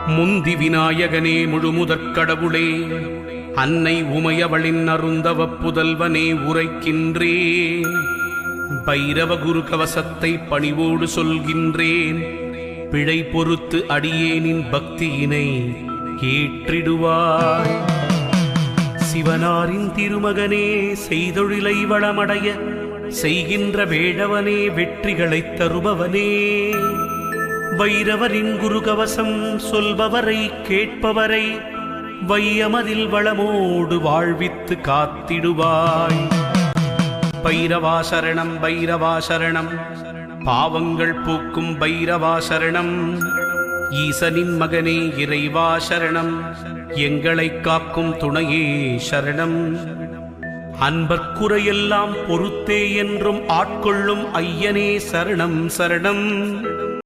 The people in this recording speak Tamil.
முந்தி விநாயகனே முழுமுதற் கடவுளே, அன்னை உமையவளின் அருந்தவ புதல்வனே உரைக்கின்றேன். பைரவ குரு கவசத்தை பணிவோடு சொல்கின்றேன். பிழை பொறுத்து அடியேனின் பக்தியினை ஏற்றிடுவாய். சிவனாரின் திருமகனே, செய்தொழிலை வளமடைய செய்கின்ற வேடவனே, வெற்றிகளைத் தருபவனே, பைரவரின் குருகவசம் சொல்பவரை கேட்பவரை வையமதில் வளமோடு வாழ்வித்து காத்திடுவாய். பைரவா சரணம், பைரவா சரணம், பாவங்கள் பூக்கும் பைரவா சரணம். ஈசனின் மகனே இறைவா சரணம், எங்களை காக்கும் துணையே சரணம். அன்பர்க்குறையெல்லாம் பொறுத்தே என்றும் ஆட்கொள்ளும் ஐயனே சரணம் சரணம்.